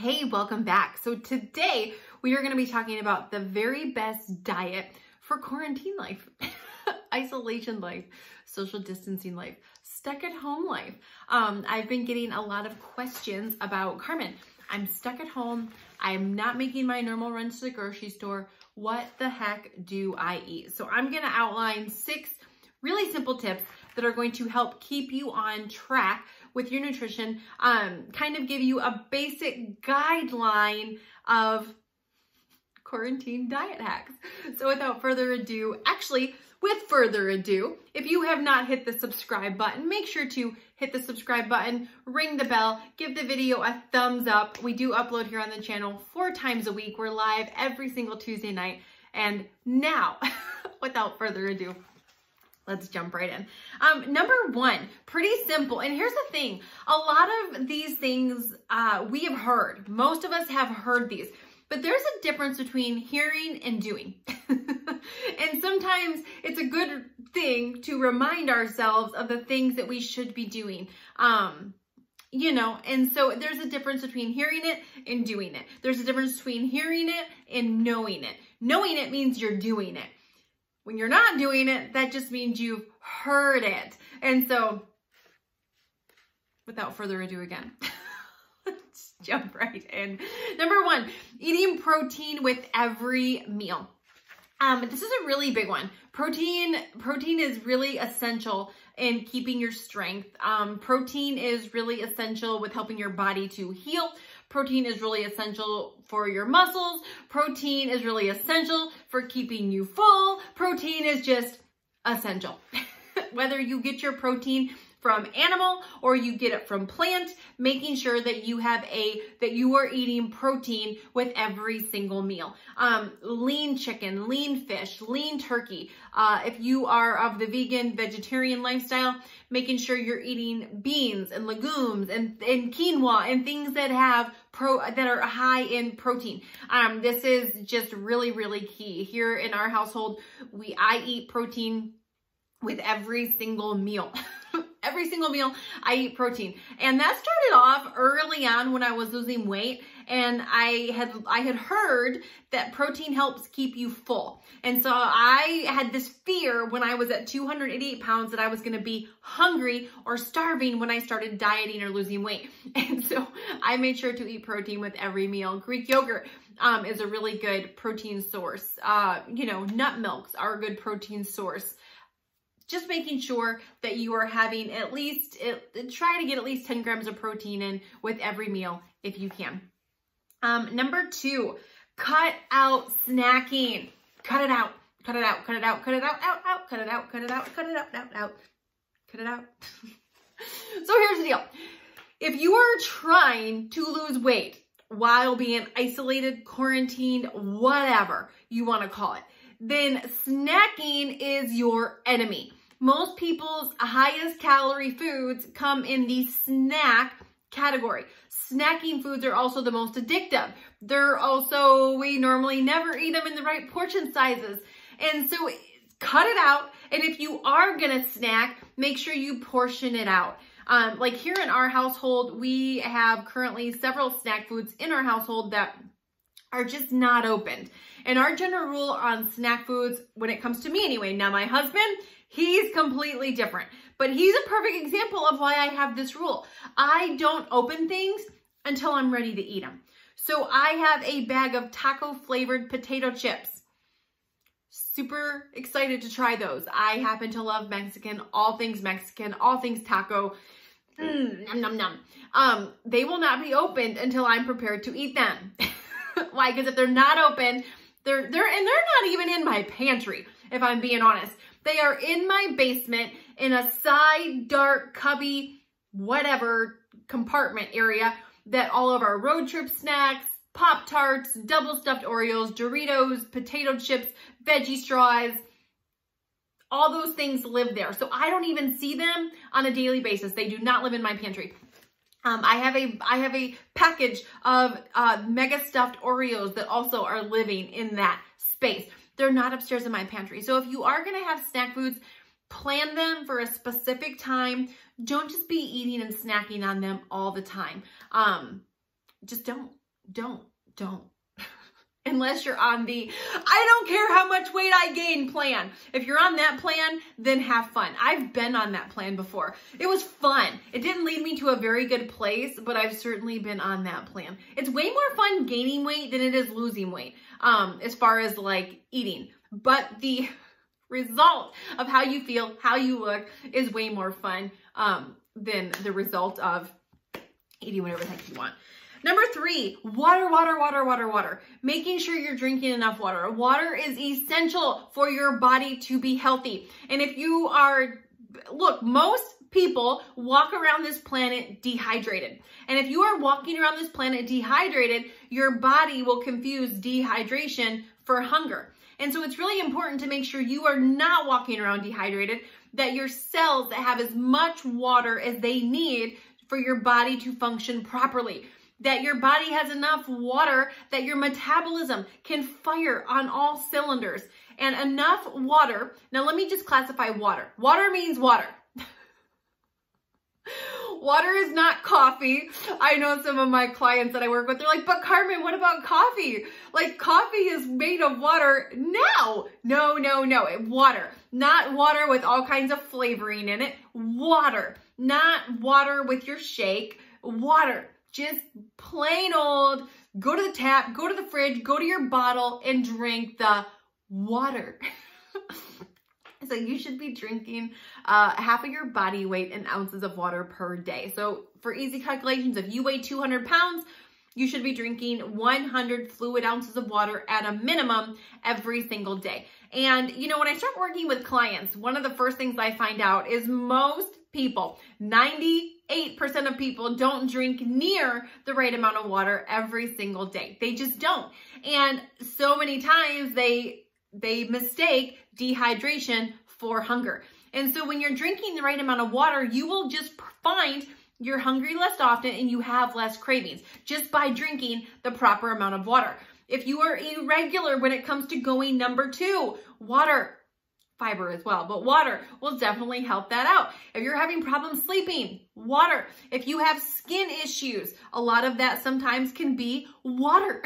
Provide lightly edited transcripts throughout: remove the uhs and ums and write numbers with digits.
Hey, welcome back. So today we are going to be talking about the very best diet for quarantine life, isolation life, social distancing life, stuck at home life. I've been getting a lot of questions about, Carmen, I'm stuck at home. I'm not making my normal runs to the grocery store. What the heck do I eat? So I'm going to outline 6 really simple tips that are going to help keep you on track with your nutrition, kind of give you a basic guideline of quarantine diet hacks. So without further ado, actually, with further ado, if you have not hit the subscribe button, make sure to hit the subscribe button, ring the bell, give the video a thumbs up. We do upload here on the channel 4 times a week. We're live every single Tuesday night. And now, without further ado, let's jump right in. Number 1, pretty simple. And here's the thing. A lot of these things we have heard. Most of us have heard these. But there's a difference between hearing and doing. And sometimes it's a good thing to remind ourselves of the things that we should be doing. You know, and so there's a difference between hearing it and doing it. There's a difference between hearing it and knowing it. Knowing it means you're doing it. When you're not doing it, that just means you've heard it. And so, without further ado again, let's jump right in. Number 1, eating protein with every meal. This is a really big one. Protein is really essential in keeping your strength. Protein is really essential with helping your body to heal. Protein is really essential for your muscles. Protein is really essential for keeping you full. Protein is just essential. Whether you get your protein from animal or you get it from plant, making sure that you have that you are eating protein with every single meal. Lean chicken, lean fish, lean turkey. If you are of the vegan, vegetarian lifestyle, making sure you're eating beans and legumes and quinoa and things that have that are high in protein. This is just really, really key. Here in our household, I eat protein with every single meal. Every single meal I eat protein. And that started off early on when I was losing weight, and I had heard that protein helps keep you full. And so I had this fear when I was at 288 pounds that I was going to be hungry or starving when I started dieting or losing weight. And so I made sure to eat protein with every meal. Greek yogurt is a really good protein source. You know, nut milks are a good protein source. Just making sure that you are having try to get at least 10 grams of protein in with every meal if you can. Number 2, cut out snacking. Cut it out, cut it out, cut it out, cut it out, out, cut it out, cut it out, cut it out, out, cut it out. So here's the deal. If you are trying to lose weight while being isolated, quarantined, whatever you want to call it, then snacking is your enemy. Most people's highest calorie foods come in the snack category. Snacking foods are also the most addictive. We normally never eat them in the right portion sizes. And so cut it out. And if you are gonna snack, make sure you portion it out. Like here in our household, we have currently several snack foods in our household that are just not opened. And our general rule on snack foods, when it comes to me anyway, now my husband, he's completely different, but he's a perfect example of why I have this rule. I don't open things until I'm ready to eat them. So I have a bag of taco flavored potato chips. Super excited to try those. I happen to love Mexican, all things taco. Nom, nom, nom. They will not be opened until I'm prepared to eat them. Why? Because if they're not open, they're not even in my pantry, if I'm being honest. They are in my basement in a side, dark, cubby, whatever compartment area that all of our road trip snacks, Pop-Tarts, double stuffed Oreos, Doritos, potato chips, veggie straws, all those things live there. So I don't even see them on a daily basis. They do not live in my pantry. I have a package of mega stuffed Oreos that also are living in that space. They're not upstairs in my pantry. So if you are going to have snack foods, plan them for a specific time. Don't just be eating and snacking on them all the time. Just don't. don't. Unless you're on the, I don't care how much weight I gain plan. If you're on that plan, then have fun. I've been on that plan before. It was fun. It didn't lead me to a very good place, but I've certainly been on that plan. It's way more fun gaining weight than it is losing weight, as far as like eating. But the result of how you feel, how you look is way more fun than the result of eating whatever the heck you want. Number 3, water. Making sure you're drinking enough water. Water is essential for your body to be healthy. And if you are, look, most people walk around this planet dehydrated. And if you are walking around this planet dehydrated, your body will confuse dehydration for hunger. And so it's really important to make sure you are not walking around dehydrated, that your cells that have as much water as they need for your body to function properly. That your body has enough water that your metabolism can fire on all cylinders. And enough water. Now let me just classify water. Water means water. Water is not coffee. I know some of my clients that I work with, they're like, but Carmen, what about coffee? Like coffee is made of water. No. Water. Not water with all kinds of flavoring in it. Water. Not water with your shake. Water. Just plain old, go to the tap, go to the fridge, go to your bottle and drink the water. So you should be drinking half of your body weight in ounces of water per day. So for easy calculations, if you weigh 200 pounds, you should be drinking 100 fluid ounces of water at a minimum every single day. And you know, when I start working with clients, one of the first things I find out is most people, 98% of people don't drink near the right amount of water every single day. They just don't. And so many times they mistake dehydration for hunger. And so when you're drinking the right amount of water, you will just find you're hungry less often and you have less cravings just by drinking the proper amount of water. If you are irregular when it comes to going number 2, water, fiber as well, but water will definitely help that out. If you're having problems sleeping, water. If you have skin issues, a lot of that sometimes can be water.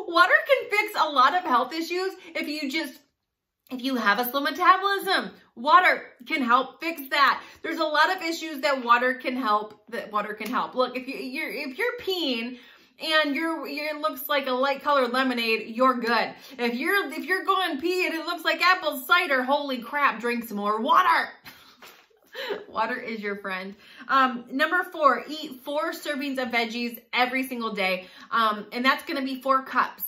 Water can fix a lot of health issues if you have a slow metabolism. Water can help fix that. There's a lot of issues that water can help. Look, if you're peeing and it looks like a light colored lemonade, you're good. If you're going pee and it looks like apple cider, holy crap, drink some more water. Water is your friend. Number 4, eat 4 servings of veggies every single day. And that's going to be 4 cups.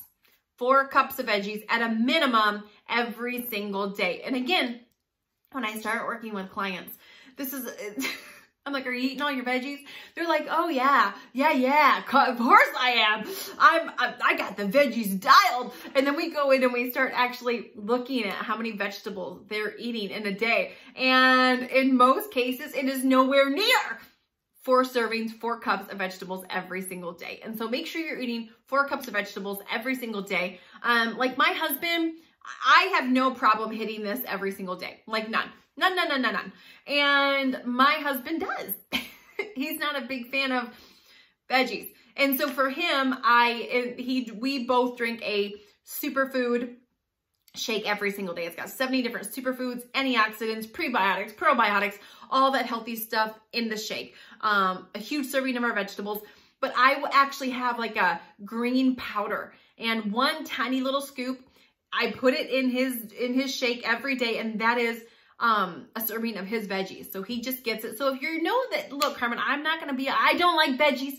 4 cups of veggies at a minimum every single day. And again, when I start working with clients, I'm like, are you eating all your veggies? They're like, oh yeah, of course I am. I got the veggies dialed. And then we go in and we start actually looking at how many vegetables they're eating in a day. And in most cases, it is nowhere near 4 servings, 4 cups of vegetables every single day. And so make sure you're eating 4 cups of vegetables every single day. Like my husband, I have no problem hitting this every single day. Like none. And my husband does. He's not a big fan of veggies. And so for him, we both drink a superfood shake every single day. It's got 70 different superfoods, antioxidants, prebiotics, probiotics, all that healthy stuff in the shake. A huge serving of our vegetables. But I will actually have like a green powder and 1 tiny little scoop. I put it in his shake every day, and that is a serving of his veggies. So he just gets it. So if you know that, look, Carmen, I don't like veggies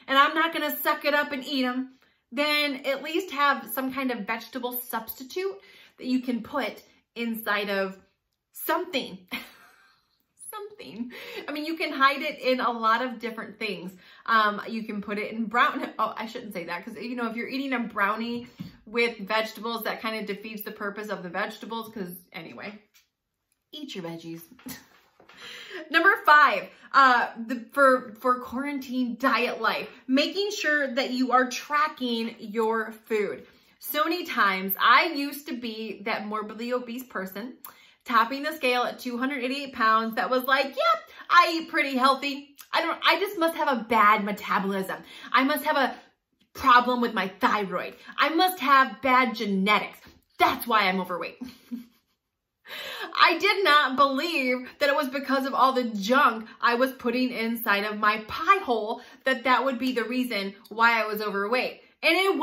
and I'm not going to suck it up and eat them, then at least have some kind of vegetable substitute that you can put inside of something. I mean, you can hide it in a lot of different things. You can put it in I shouldn't say that, because you know, if you're eating a brownie with vegetables, that kind of defeats the purpose of the vegetables, because anyway, eat your veggies. Number 5, for quarantine diet life, making sure that you are tracking your food. So many times I used to be that morbidly obese person, topping the scale at 288 pounds that was like, yep, I eat pretty healthy. I just must have a bad metabolism. I must have a problem with my thyroid. I must have bad genetics. That's why I'm overweight. I did not believe that it was because of all the junk I was putting inside of my pie hole that would be the reason why I was overweight. And it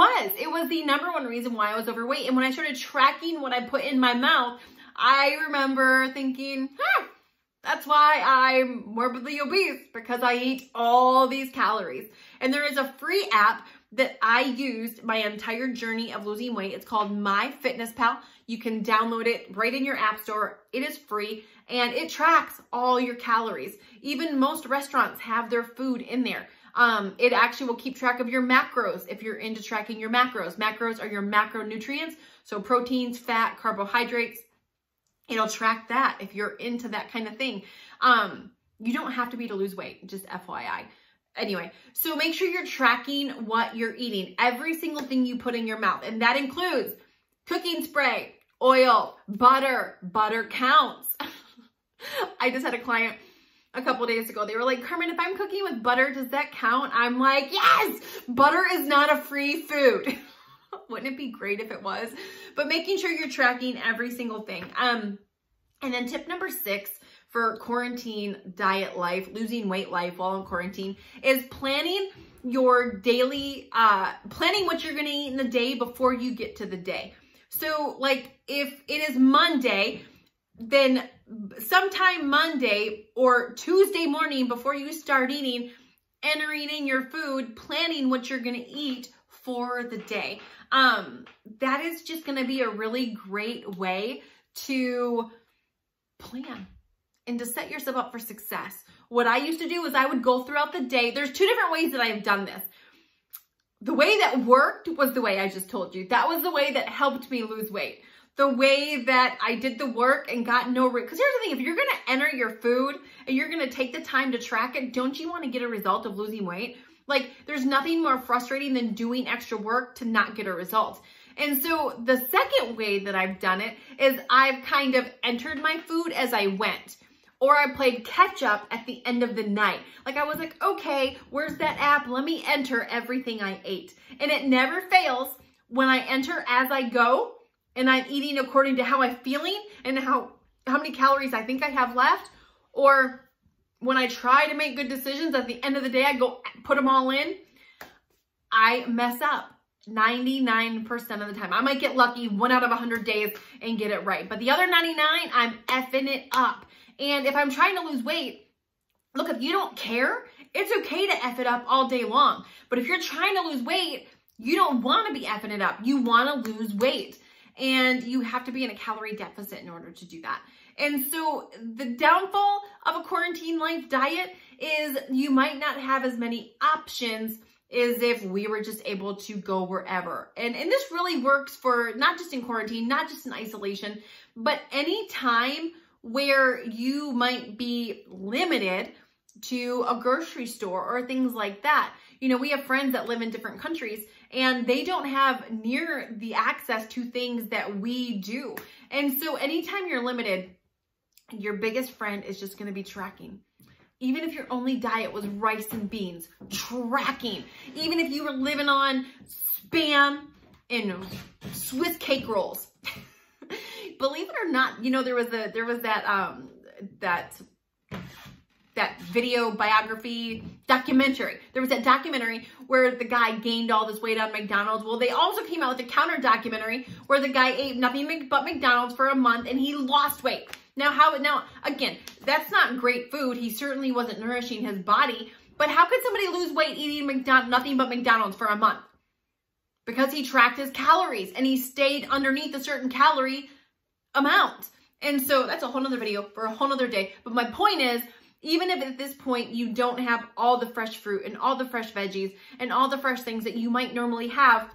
was the number one reason why I was overweight. And when I started tracking what I put in my mouth, I remember thinking, that's why I'm morbidly obese, because I eat all these calories. And there is a free app that I used my entire journey of losing weight. It's called MyFitnessPal. You can download it right in your app store. It is free and it tracks all your calories. Even most restaurants have their food in there. It actually will keep track of your macros if you're into tracking your macros. Macros are your macronutrients, so proteins, fat, carbohydrates. It'll track that if you're into that kind of thing. You don't have to be to lose weight, just FYI. Anyway, so make sure you're tracking what you're eating, every single thing you put in your mouth. And that includes cooking spray, oil, butter. Butter counts. I just had a client a couple days ago. They were like, Carmen, if I'm cooking with butter, does that count? I'm like, yes, butter is not a free food. Wouldn't it be great if it was? But making sure you're tracking every single thing. And then tip number 6 for quarantine diet life, losing weight life while in quarantine, is planning your daily, planning what you're going to eat in the day before you get to the day. So like if it is Monday, then sometime Monday or Tuesday morning before you start eating, entering in your food, planning what you're going to eat for the day. That is just going to be a really great way to plan and to set yourself up for success. What I used to do is I would go throughout the day. There's 2 different ways that I've done this. The way that worked was the way I just told you. That was the way that helped me lose weight. The way that I did the work and got no, because here's the thing, if you're going to enter your food and you're going to take the time to track it, don't you want to get a result of losing weight? Like there's nothing more frustrating than doing extra work to not get a result. And so the second way that I've done it is I've kind of entered my food as I went. Or I played catch up at the end of the night. Like I was like, okay, where's that app? Let me enter everything I ate. And it never fails when I enter as I go and I'm eating according to how I'm feeling and how many calories I think I have left. Or when I try to make good decisions at the end of the day, I go put them all in. I mess up 99% of the time. I might get lucky 1 out of 100 days and get it right. But the other 99, I'm effing it up. And if I'm trying to lose weight, look, if you don't care, it's okay to F it up all day long. But if you're trying to lose weight, you don't want to be effing it up. You want to lose weight. And you have to be in a calorie deficit in order to do that. And so the downfall of a quarantine life diet is you might not have as many options as if we were just able to go wherever. And this really works for not just in quarantine, not just in isolation, but any time where you might be limited to a grocery store or things like that. You know, we have friends that live in different countries and they don't have near the access to things that we do. And so anytime you're limited, your biggest friend is just going to be tracking. Even if your only diet was rice and beans, tracking. Even if you were living on Spam and Swiss cake rolls. Believe it or not, you know, there was that video biography documentary. There was that documentary where the guy gained all this weight on McDonald's. Well, they also came out with a counter documentary where the guy ate nothing but McDonald's for a month and he lost weight. Now, again, that's not great food. He certainly wasn't nourishing his body, but how could somebody lose weight eating nothing but McDonald's for a month? Because he tracked his calories and he stayed underneath a certain calorie amount. And so that's a whole nother video for a whole nother day. But my point is, even if at this point you don't have all the fresh fruit and all the fresh veggies and all the fresh things that you might normally have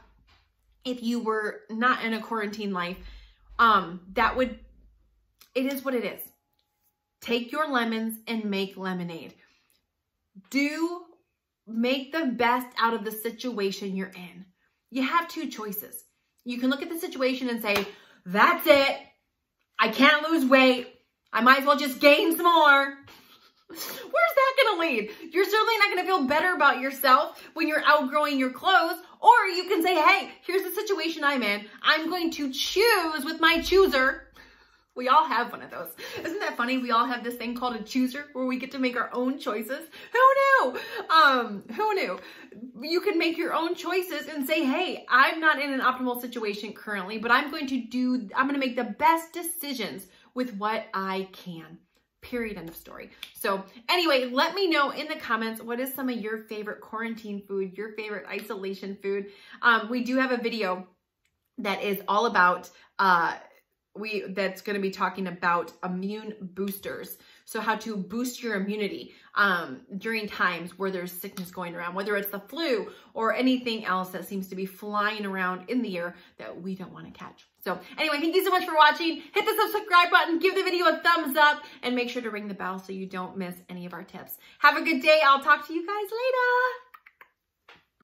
if you were not in a quarantine life, it is what it is. Take your lemons and make lemonade. Make the best out of the situation you're in. You have 2 choices. You can look at the situation and say, that's it. I can't lose weight. I might as well just gain some more. Where's that gonna lead? You're certainly not gonna feel better about yourself when you're outgrowing your clothes, or you can say, hey, here's the situation I'm in. I'm going to choose with my chooser. We all have one of those. Isn't that funny? We all have this thing called a chooser where we get to make our own choices. Who knew? Who knew? You can make your own choices and say, hey, I'm not in an optimal situation currently, but I'm going to make the best decisions with what I can. Period. End of story. So anyway, let me know in the comments, what is some of your favorite quarantine food, your favorite isolation food? We do have a video that is all about, that's going to be talking about immune boosters. So how to boost your immunity during times where there's sickness going around, whether it's the flu or anything else that seems to be flying around in the air that we don't want to catch. So anyway, thank you so much for watching. Hit the subscribe button, give the video a thumbs up, and make sure to ring the bell so you don't miss any of our tips. Have a good day. I'll talk to you guys later.